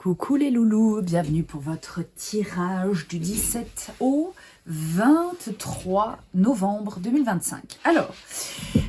Coucou les loulous, bienvenue pour votre tirage du 17 au 23 novembre 2025. Alors,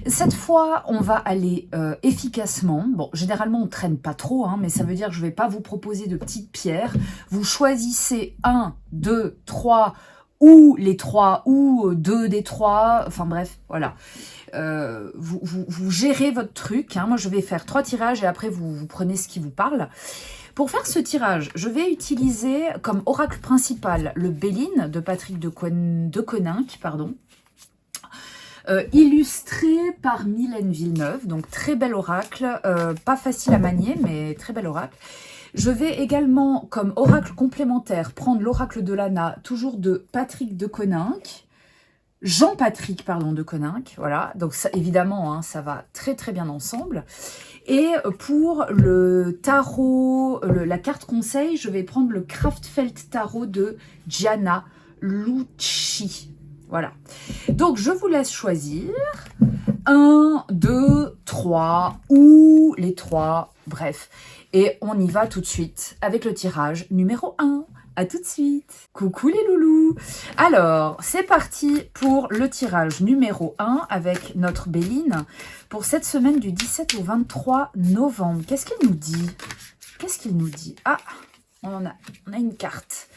cette fois, on va aller efficacement. Bon, généralement, on ne traîne pas trop, hein, mais ça veut dire que je ne vais pas vous proposer de petites pierres. Vous choisissez 1, 2, 3 ou les 3 ou 2 des 3. Enfin bref, voilà. Vous gérez votre truc. Hein. Moi, je vais faire 3 tirages et après, vous prenez ce qui vous parle. Pour faire ce tirage, je vais utiliser comme oracle principal le Béline de Patrick de Coninck, illustré par Mylène Villeneuve, donc très bel oracle, pas facile à manier, mais très bel oracle. Je vais également, comme oracle complémentaire, prendre l'oracle de Lana, toujours de Patrick de Coninck, Jean-Patrick, de Coninck, voilà, donc ça, évidemment, hein, ça va très très bien ensemble. Et pour le tarot, la carte conseil, je vais prendre le Kraftfeld Tarot de Gianna Lucci. Voilà. Donc, je vous laisse choisir 1, 2, 3 ou les 3, bref. Et on y va tout de suite avec le tirage numéro 1. À tout de suite. Coucou les loulous. Alors, c'est parti pour le tirage numéro 1 avec notre Béline pour cette semaine du 17 au 23 novembre. Qu'est-ce qu'il nous dit? Qu'est-ce qu'il nous dit? Ah, on a une carte.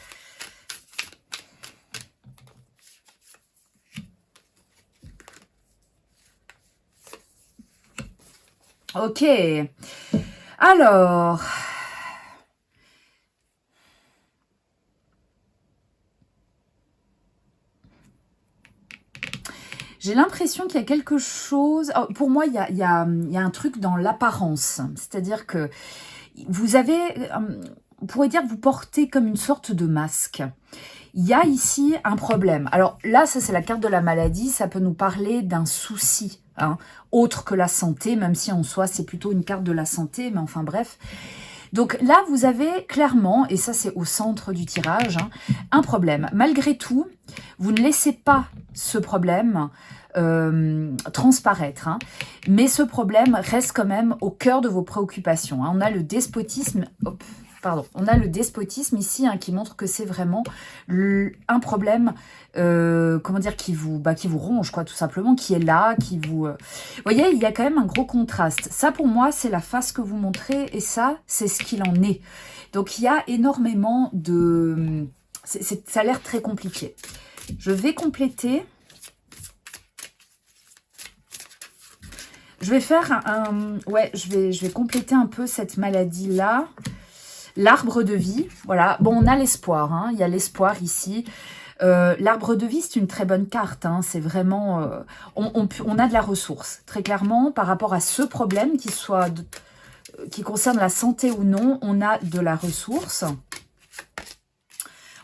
Ok. Alors... j'ai l'impression qu'il y a quelque chose... Oh, pour moi, il y a un truc dans l'apparence. C'est-à-dire que vous avez... on pourrait dire que vous portez comme une sorte de masque. Il y a ici un problème. Alors là, ça c'est la carte de la maladie. Ça peut nous parler d'un souci, hein, autre que la santé, même si en soi, c'est plutôt une carte de la santé. Mais enfin bref... Donc là, vous avez clairement, et ça c'est au centre du tirage, hein, un problème. Malgré tout, vous ne laissez pas ce problème transparaître. Hein, mais ce problème reste quand même au cœur de vos préoccupations. Hein. On a le despotisme... on a le despotisme ici hein, qui montre que c'est vraiment un problème, comment dire, qui vous ronge, quoi, tout simplement, qui est là, qui vous... Vous voyez, il y a quand même un gros contraste. Ça, pour moi, c'est la face que vous montrez, et ça, c'est ce qu'il en est. Donc, il y a énormément de... ça a l'air très compliqué. Je vais compléter... Je vais faire ouais, je vais compléter un peu cette maladie-là. L'arbre de vie, voilà. Bon, on a l'espoir, hein. Il y a l'espoir ici. L'arbre de vie, c'est une très bonne carte. Hein. C'est vraiment... on a de la ressource, très clairement, par rapport à ce problème, qui concerne la santé ou non, on a de la ressource.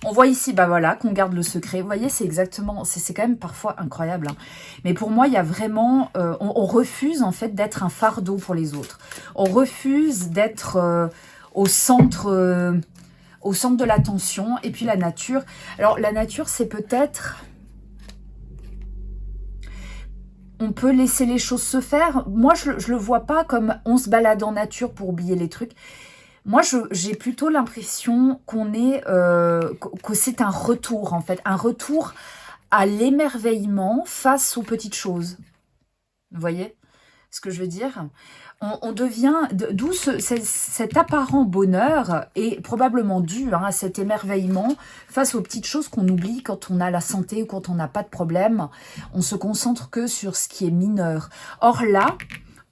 On voit ici, bah voilà, qu'on garde le secret. Vous voyez, c'est exactement, c'est quand même parfois incroyable. Hein. Mais pour moi, il y a vraiment, on refuse en fait d'être un fardeau pour les autres. On refuse d'être au centre de l'attention. Et puis la nature. Alors la nature, c'est peut-être, on peut laisser les choses se faire. Moi, je le vois pas comme on se balade en nature pour oublier les trucs. Moi, j'ai plutôt l'impression qu'on est, que c'est un retour, en fait. Un retour à l'émerveillement face aux petites choses. Vous voyez ce que je veux dire? On devient, d'où cet apparent bonheur est probablement dû hein, à cet émerveillement face aux petites choses qu'on oublie quand on a la santé ou quand on n'a pas de problème. On se concentre que sur ce qui est mineur. Or là...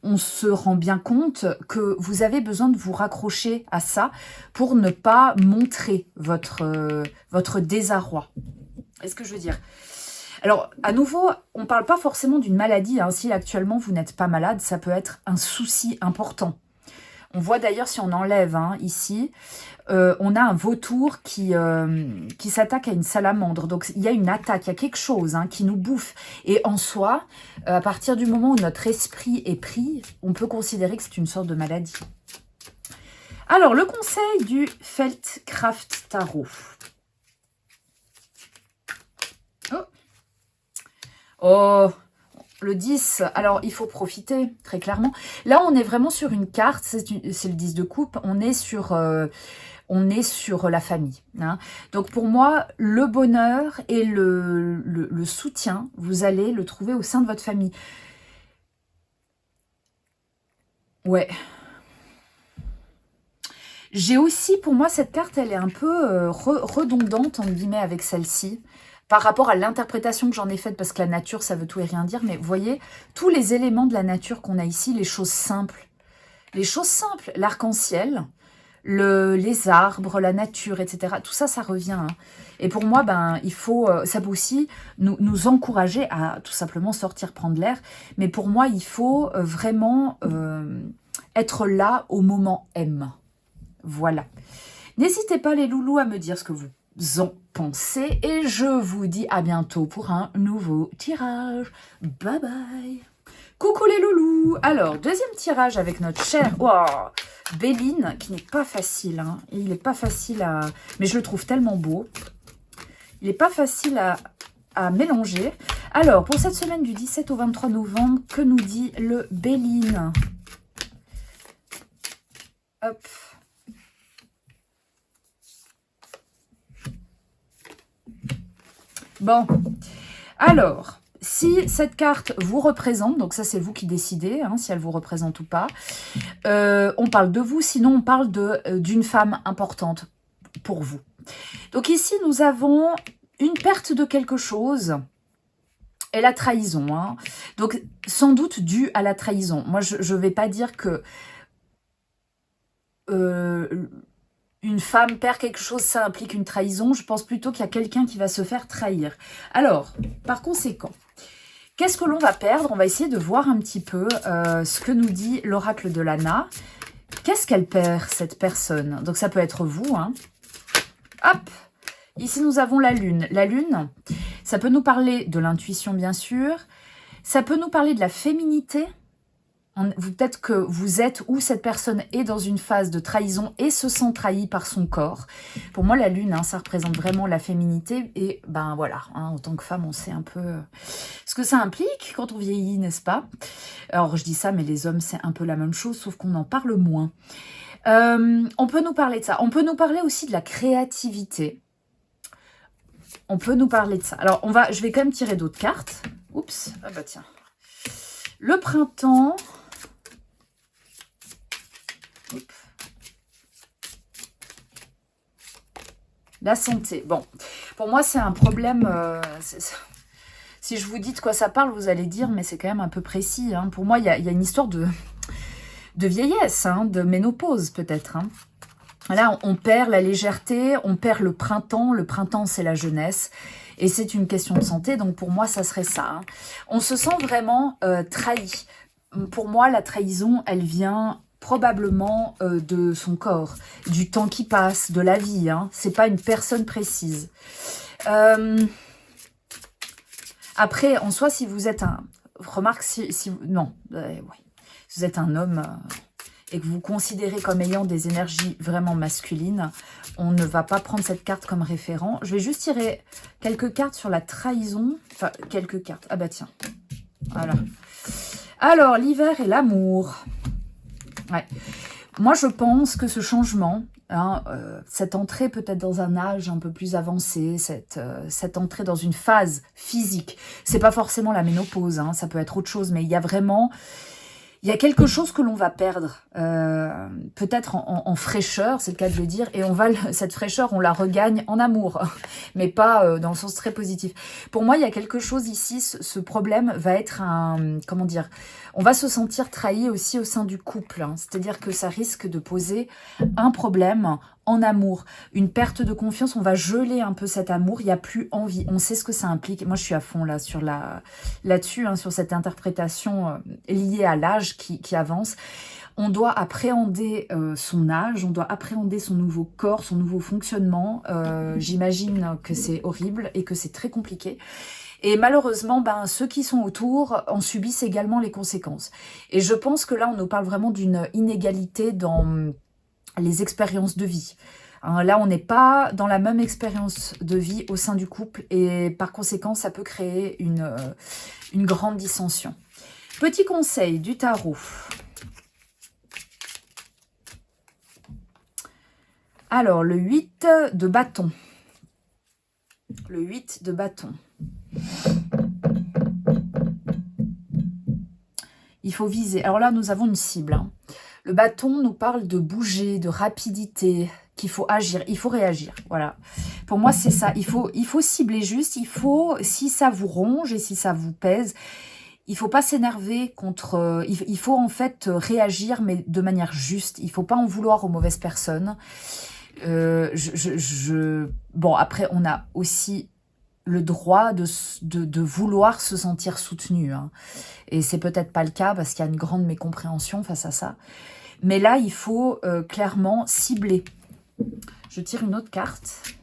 on se rend bien compte que vous avez besoin de vous raccrocher à ça pour ne pas montrer votre désarroi. Est-ce que je veux dire? Alors, à nouveau, on ne parle pas forcément d'une maladie. Hein. Si actuellement vous n'êtes pas malade, ça peut être un souci important. On voit d'ailleurs, si on enlève hein, ici, on a un vautour qui s'attaque à une salamandre. Donc, il y a une attaque, il y a quelque chose hein, qui nous bouffe. Et en soi, à partir du moment où notre esprit est pris, on peut considérer que c'est une sorte de maladie. Alors, le conseil du Feldkraft Tarot. Oh, Le 10, alors il faut profiter, très clairement. Là, on est vraiment sur une carte, c'est le 10 de coupe, on est sur la famille. Hein. Donc pour moi, le bonheur et le soutien, vous allez le trouver au sein de votre famille. Ouais. J'ai aussi, pour moi, cette carte, elle est un peu redondante, entre guillemets, avec celle-ci, par rapport à l'interprétation que j'en ai faite, parce que la nature, ça veut tout et rien dire, mais vous voyez, tous les éléments de la nature qu'on a ici, les choses simples, l'arc-en-ciel, les arbres, la nature, etc., tout ça, ça revient. Hein. Et pour moi, ben, il faut, ça peut aussi nous encourager à tout simplement sortir, prendre l'air, mais pour moi, il faut vraiment être là au moment M. Voilà. N'hésitez pas les loulous à me dire ce que vous en pensez et je vous dis à bientôt pour un nouveau tirage. Bye bye. Coucou les loulous. Alors, deuxième tirage avec notre chère Béline, qui n'est pas facile. Hein. Il n'est pas facile à... Mais je le trouve tellement beau. Il n'est pas facile à mélanger. Alors, pour cette semaine du 17 au 23 novembre, que nous dit le Béline? Hop. Bon, alors, si cette carte vous représente, donc ça c'est vous qui décidez, hein, si elle vous représente ou pas, on parle de vous, sinon on parle d'une femme importante pour vous. Donc ici, nous avons une perte de quelque chose et la trahison. Hein. Donc, sans doute due à la trahison. Moi, je ne vais pas dire que... une femme perd quelque chose, ça implique une trahison. Je pense plutôt qu'il y a quelqu'un qui va se faire trahir. Alors, par conséquent, qu'est-ce que l'on va perdre? On va essayer de voir un petit peu ce que nous dit l'oracle de Lana. Qu'est-ce qu'elle perd, cette personne? Donc, ça peut être vous. Hein. Hop! Ici, nous avons la lune. La lune, ça peut nous parler de l'intuition, bien sûr. Ça peut nous parler de la féminité. Peut-être que vous êtes ou cette personne est dans une phase de trahison et se sent trahie par son corps. Pour moi, la lune, hein, ça représente vraiment la féminité. Et ben voilà, hein, en tant que femme, on sait un peu ce que ça implique quand on vieillit, n'est-ce pas? Alors, je dis ça, mais les hommes, c'est un peu la même chose, sauf qu'on en parle moins. On peut nous parler de ça. On peut nous parler aussi de la créativité. On peut nous parler de ça. Alors, je vais quand même tirer d'autres cartes. Oups, ah bah tiens. Le printemps... La santé. Bon, pour moi, c'est un problème... si je vous dis de quoi ça parle, vous allez dire, mais c'est quand même un peu précis. Hein. Pour moi, il y a une histoire de vieillesse, hein, de ménopause peut-être. Hein. Là, on perd la légèreté, on perd le printemps. Le printemps, c'est la jeunesse. Et c'est une question de santé, donc pour moi, ça serait ça. Hein. On se sent vraiment trahi. Pour moi, la trahison, elle vient... probablement de son corps, du temps qui passe, de la vie. Hein. C'est pas une personne précise. Après, en soi, si vous êtes un... Remarque, non, oui. Si vous êtes un homme et que vous considérez comme ayant des énergies vraiment masculines, on ne va pas prendre cette carte comme référent. Je vais juste tirer quelques cartes sur la trahison. Enfin, quelques cartes. Ah bah tiens. Voilà. Alors, l'hiver et l'amour. Ouais. Moi, je pense que ce changement, hein, cette entrée peut-être dans un âge un peu plus avancé, cette entrée dans une phase physique, c'est pas forcément la ménopause, hein, ça peut être autre chose, mais il y a vraiment... Il y a quelque chose que l'on va perdre, peut-être en fraîcheur, c'est le cas de le dire, et cette fraîcheur, on la regagne en amour, mais pas dans le sens très positif. Pour moi, il y a quelque chose ici, ce problème va être comment dire, on va se sentir trahi aussi au sein du couple, hein, c'est-à-dire que ça risque de poser un problème en amour, une perte de confiance, on va geler un peu cet amour, il n'y a plus envie, on sait ce que ça implique. Moi, je suis à fond là là-dessus, hein, sur cette interprétation liée à l'âge qui avance. On doit appréhender son âge, on doit appréhender son nouveau corps, son nouveau fonctionnement. J'imagine que c'est horrible et que c'est très compliqué. Et malheureusement, ben, ceux qui sont autour en subissent également les conséquences. Et je pense que là, on nous parle vraiment d'une inégalité dans... les expériences de vie. Hein, là, on n'est pas dans la même expérience de vie au sein du couple et par conséquent, ça peut créer une grande dissension. Petit conseil du tarot. Alors, le 8 de bâton. Le 8 de bâton. Il faut viser. Alors là, nous avons une cible. Hein. Le bâton nous parle de bouger, de rapidité, qu'il faut agir, il faut réagir. Voilà. Pour moi, c'est ça. Il faut cibler juste. Il faut, si ça vous ronge et si ça vous pèse, il ne faut pas s'énerver contre... il faut en fait réagir, mais de manière juste. Il ne faut pas en vouloir aux mauvaises personnes. Bon, après, on a aussi le droit de vouloir se sentir soutenu. Hein. Et c'est peut-être pas le cas parce qu'il y a une grande mécompréhension face à ça. Mais là, il faut clairement cibler. Je tire une autre carte.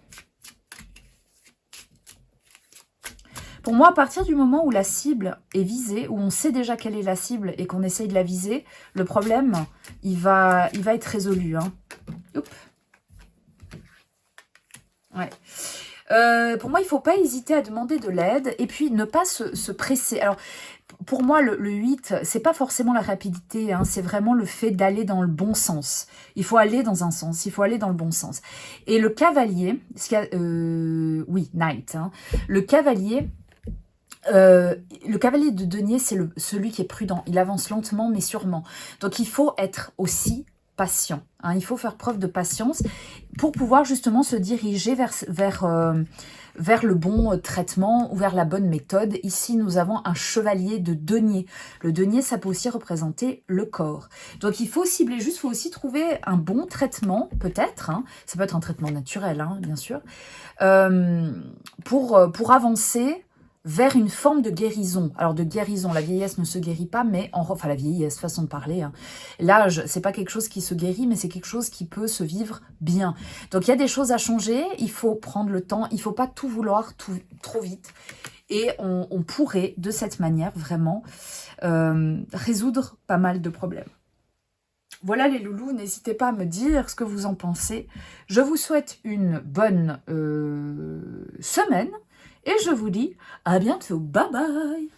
Pour moi, à partir du moment où la cible est visée, où on sait déjà quelle est la cible et qu'on essaye de la viser, le problème, il va être résolu. Hein. Oups. Ouais. Pour moi, il ne faut pas hésiter à demander de l'aide et puis ne pas se presser. Alors, pour moi, le 8, c'est pas forcément la rapidité, hein, c'est vraiment le fait d'aller dans le bon sens. Il faut aller dans un sens, il faut aller dans le bon sens. Et le cavalier, oui, Knight, hein, le cavalier de denier, c'est celui qui est prudent. Il avance lentement mais sûrement. Donc, il faut être aussi patient. Hein, il faut faire preuve de patience pour pouvoir justement se diriger vers le bon traitement ou vers la bonne méthode. Ici, nous avons un chevalier de denier. Le denier, ça peut aussi représenter le corps. Donc, il faut cibler juste, il faut aussi trouver un bon traitement, peut-être. Hein, ça peut être un traitement naturel, hein, bien sûr, pour avancer vers une forme de guérison. Alors de guérison, la vieillesse ne se guérit pas, mais enfin la vieillesse, façon de parler. Hein. L'âge, c'est pas quelque chose qui se guérit, mais c'est quelque chose qui peut se vivre bien. Donc il y a des choses à changer, il faut prendre le temps, il faut pas tout vouloir trop vite. Et on pourrait de cette manière vraiment résoudre pas mal de problèmes. Voilà les loulous, n'hésitez pas à me dire ce que vous en pensez. Je vous souhaite une bonne semaine. Et je vous dis à bientôt, bye bye.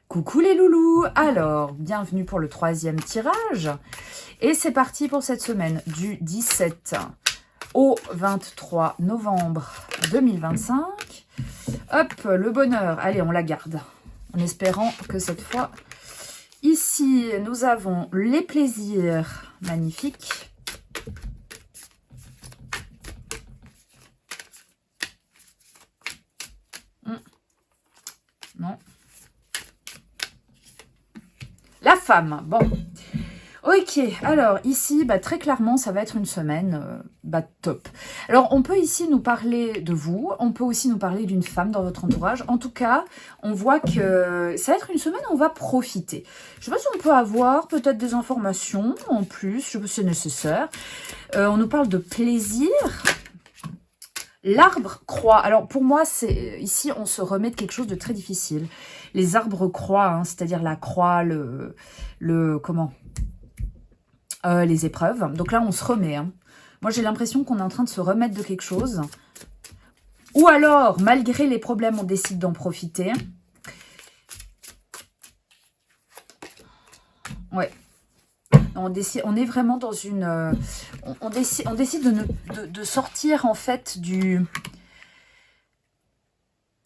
Coucou les loulous. Alors, bienvenue pour le 3e tirage. Et c'est parti pour cette semaine du 17 au 23 novembre 2025. Hop, le bonheur. Allez, on la garde. En espérant que cette fois... Ici, nous avons les plaisirs magnifiques. Non. La femme, bon. Ok, alors ici, très clairement, ça va être une semaine top. Alors, on peut ici nous parler de vous, on peut aussi nous parler d'une femme dans votre entourage. En tout cas, on voit que ça va être une semaine où on va profiter. Je ne sais pas si on peut avoir peut-être des informations en plus, je sais pas si c'est nécessaire. On nous parle de plaisir. L'arbre croît. Alors pour moi, c'est ici on se remet de quelque chose de très difficile. Les arbres croient, hein, c'est-à-dire la croix, les épreuves. Donc là, on se remet. Hein. Moi, j'ai l'impression qu'on est en train de se remettre de quelque chose. Ou alors, malgré les problèmes, on décide d'en profiter. Ouais. On est vraiment dans une... on décide de sortir, en fait, du...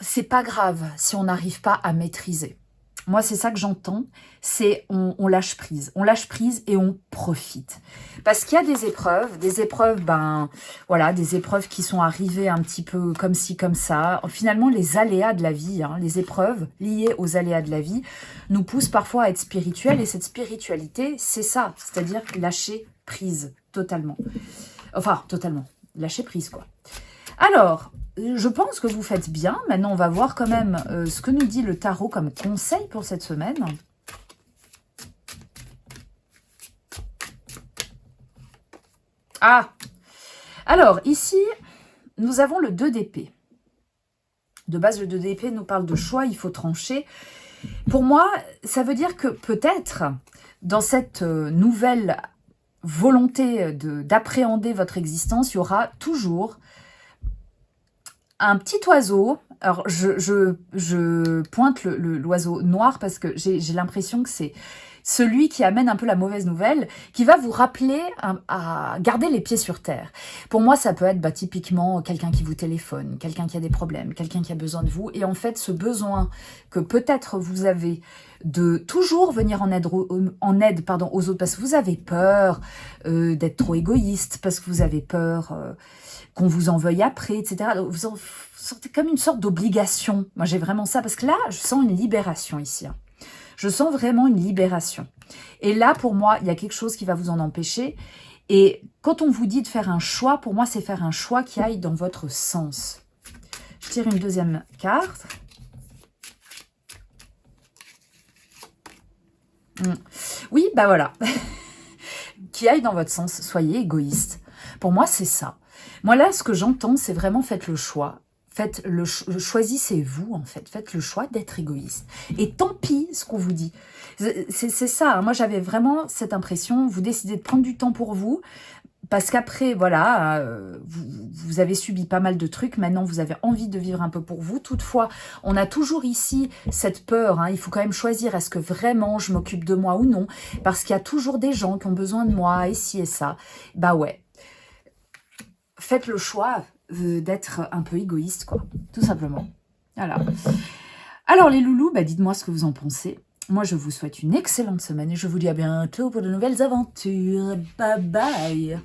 C'est pas grave si on n'arrive pas à maîtriser. Moi, c'est ça que j'entends, c'est on lâche prise. On lâche prise et on profite. Parce qu'il y a des épreuves, voilà, des épreuves qui sont arrivées un petit peu comme ci, comme ça. Finalement, les aléas de la vie, hein, les épreuves liées aux aléas de la vie, nous poussent parfois à être spirituels. Et cette spiritualité, c'est ça, c'est-à-dire lâcher prise totalement. Enfin, totalement. Lâcher prise, quoi. Alors... Je pense que vous faites bien. Maintenant, on va voir quand même ce que nous dit le tarot comme conseil pour cette semaine. Ah! Alors, ici, nous avons le 2 d'épée. De base, le 2 d'épée nous parle de choix, il faut trancher. Pour moi, ça veut dire que peut-être, dans cette nouvelle volonté d'appréhender votre existence, il y aura toujours un petit oiseau. Alors, je pointe l'oiseau noir parce que j'ai l'impression que c'est celui qui amène un peu la mauvaise nouvelle, qui va vous rappeler à garder les pieds sur terre. Pour moi, ça peut être typiquement quelqu'un qui vous téléphone, quelqu'un qui a des problèmes, quelqu'un qui a besoin de vous. Et en fait, ce besoin que peut-être vous avez de toujours venir en aide aux autres parce que vous avez peur d'être trop égoïste, parce que vous avez peur qu'on vous en veuille après, etc. Donc, vous sentez comme une sorte d'obligation. Moi, j'ai vraiment ça parce que là, je sens une libération ici. Je sens vraiment une libération. Et là, pour moi, il y a quelque chose qui va vous en empêcher. Et quand on vous dit de faire un choix, pour moi, c'est faire un choix qui aille dans votre sens. Je tire une deuxième carte. Oui, bah voilà. Qui aille dans votre sens. Soyez égoïste. Pour moi, c'est ça. Moi, là, ce que j'entends, c'est vraiment faites le choix. Choisissez-vous, en fait. Faites le choix d'être égoïste. Et tant pis ce qu'on vous dit. C'est ça. Hein. Moi, j'avais vraiment cette impression. Vous décidez de prendre du temps pour vous. Parce qu'après, voilà, vous avez subi pas mal de trucs. Maintenant, vous avez envie de vivre un peu pour vous. Toutefois, on a toujours ici cette peur. Hein. Il faut quand même choisir, est-ce que vraiment je m'occupe de moi ou non? Parce qu'il y a toujours des gens qui ont besoin de moi, et ci et ça. Bah ouais. Faites le choix d'être un peu égoïste, quoi. Tout simplement. Voilà. Alors, les loulous, dites-moi ce que vous en pensez. Moi, je vous souhaite une excellente semaine et je vous dis à bientôt pour de nouvelles aventures. Bye bye.